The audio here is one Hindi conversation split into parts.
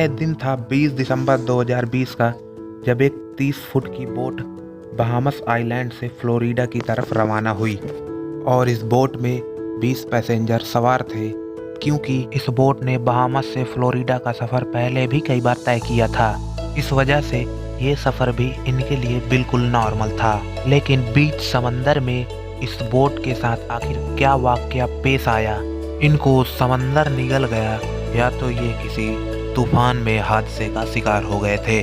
यह दिन था 20 दिसंबर 2020 का, जब एक 30 फुट की बोट बहामस आइलैंड से फ्लोरिडा की तरफ रवाना हुई और इस बोट में 20 पैसेंजर सवार थे। क्योंकि इस बोट ने बहामस से फ्लोरिडा का सफ़र पहले भी कई बार तय किया था, इस वजह से ये सफ़र भी इनके लिए बिल्कुल नॉर्मल था। लेकिन बीच समंदर में इस बोट के साथ आखिर क्या वाकया पेश आया, इनको समंदर निगल गया या तो ये किसी तूफान में हादसे का शिकार हो गए थे।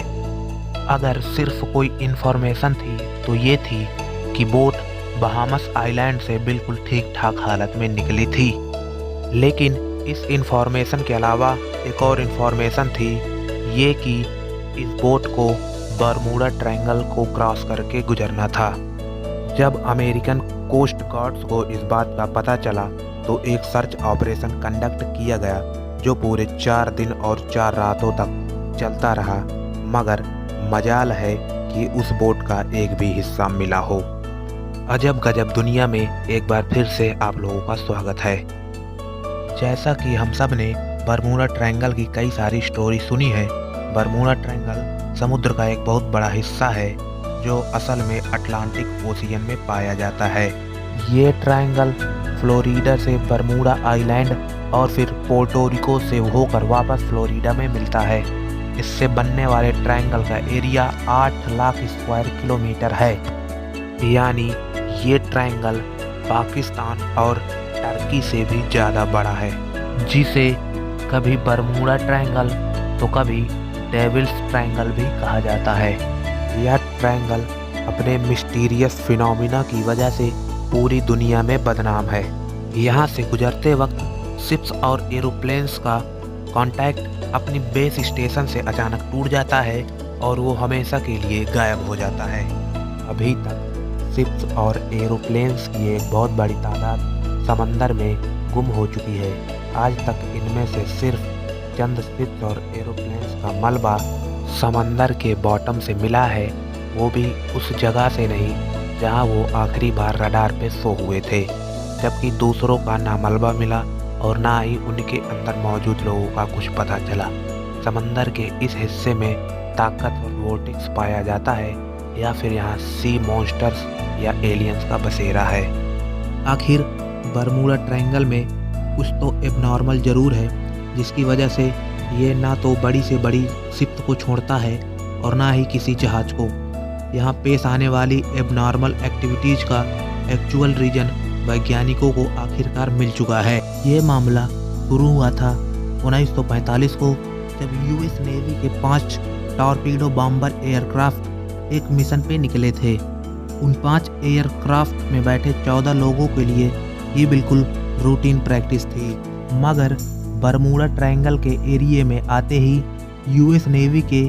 अगर सिर्फ कोई इन्फॉर्मेशन थी तो ये थी कि बोट बहामस आइलैंड से बिल्कुल ठीक ठाक हालत में निकली थी। लेकिन इस इन्फॉर्मेशन के अलावा एक और इन्फॉर्मेशन थी, ये कि इस बोट को बरमूडा ट्रायंगल को क्रॉस करके गुजरना था। जब अमेरिकन कोस्ट गार्ड्स को इस बात का पता चला तो एक सर्च ऑपरेशन कंडक्ट किया गया, जो पूरे 4 दिन और 4 रातों तक चलता रहा। मगर मजाल है कि उस बोट का एक भी हिस्सा मिला हो। अजब गजब दुनिया में एक बार फिर से आप लोगों का स्वागत है। जैसा कि हम सब ने बरमूडा ट्रायंगल की कई सारी स्टोरी सुनी है, बरमूडा ट्रायंगल समुद्र का एक बहुत बड़ा हिस्सा है जो असल में अटलांटिक ओशियन में पाया जाता है। ये ट्रायंगल फ्लोरिडा से बरमूडा आइलैंड और फिर पोर्टो रिको से होकर वापस फ्लोरिडा में मिलता है। इससे बनने वाले ट्रायंगल का एरिया 8 लाख स्क्वायर किलोमीटर है। यानी ये ट्रायंगल पाकिस्तान और टर्की से भी ज़्यादा बड़ा है, जिसे कभी बरमूडा ट्रायंगल तो कभी डेविल्स ट्रायंगल भी कहा जाता है। यह ट्रायंगल अपने मिस्टीरियस फिनोमिना की वजह से पूरी दुनिया में बदनाम है। यहाँ से गुजरते वक्त शिप्स और एरोप्लेन्स का कांटेक्ट अपनी बेस स्टेशन से अचानक टूट जाता है और वो हमेशा के लिए गायब हो जाता है। अभी तक शिप्स और एरोप्लेन्स की एक बहुत बड़ी तादाद समंदर में गुम हो चुकी है। आज तक इनमें से सिर्फ चंद शिप्स और एरोप्लेन्स का मलबा समंदर के बॉटम से मिला है, वो भी उस जगह से नहीं जहां वो आखिरी बार रडार पे सो हुए थे। जबकि दूसरों का ना मलबा मिला और ना ही उनके अंदर मौजूद लोगों का कुछ पता चला। समंदर के इस हिस्से में ताकतवर वोर्टेक्स पाया जाता है या फिर यहाँ सी मॉन्स्टर्स या एलियंस का बसेरा है। आखिर बरमूडा ट्रायंगल में कुछ तो एबनॉर्मल ज़रूर है, जिसकी वजह से ये ना तो बड़ी से बड़ी शिप को छोड़ता है और ना ही किसी जहाज को। यहाँ पेश आने वाली एबनॉर्मल एक्टिविटीज़ का एक्चुअल रीजन वैज्ञानिकों को आखिरकार मिल चुका है। ये मामला शुरू हुआ था 1945 को, जब यूएस नेवी के 5 टॉर्पीडो बॉम्बर एयरक्राफ्ट एक मिशन पे निकले थे। उन 5 एयरक्राफ्ट में बैठे 14 लोगों के लिए ये बिल्कुल रूटीन प्रैक्टिस थी। मगर बरमूडा ट्रायंगल के एरिया में आते ही यूएस नेवी के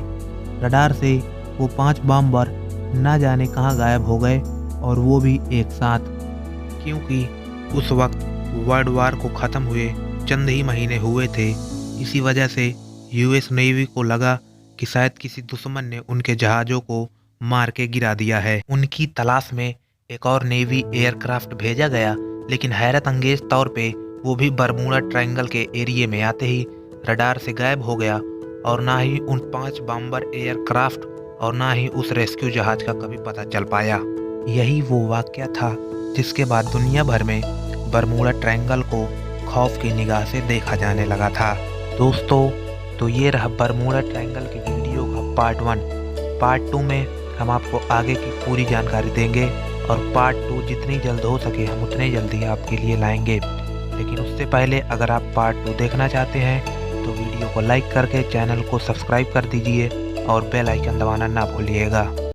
रडार से वो 5 बॉम्बर ना जाने कहाँ गायब हो गए, और वो भी एक साथ। क्योंकि उस वक्त वर्ल्ड वार को ख़त्म हुए चंद ही महीने हुए थे। इसी वजह से यूएस नेवी को लगा कि शायद किसी दुश्मन ने उनके जहाज़ों को मार के गिरा दिया है। उनकी तलाश में एक और नेवी एयरक्राफ्ट भेजा गया, लेकिन हैरत अंगेज तौर पे वो भी बरमूडा ट्रायंगल के एरिया में आते ही रडार से गायब हो गया, और ना ही उन 5 बॉम्बर एयरक्राफ्ट और ना ही उस रेस्क्यू जहाज का कभी पता चल पाया। यही वो वाकया था जिसके बाद दुनिया भर में बरमूडा ट्रायंगल को खौफ की निगाह से देखा जाने लगा था। दोस्तों, तो ये रहा बरमूडा ट्रायंगल की वीडियो का पार्ट 1। पार्ट 2 में हम आपको आगे की पूरी जानकारी देंगे, और पार्ट 2 जितनी जल्द हो सके हम उतने जल्दी आपके लिए लाएंगे। लेकिन उससे पहले अगर आप पार्ट 2 देखना चाहते हैं तो वीडियो को लाइक करके चैनल को सब्सक्राइब कर दीजिए और बेल आइकन दबाना ना भूलिएगा।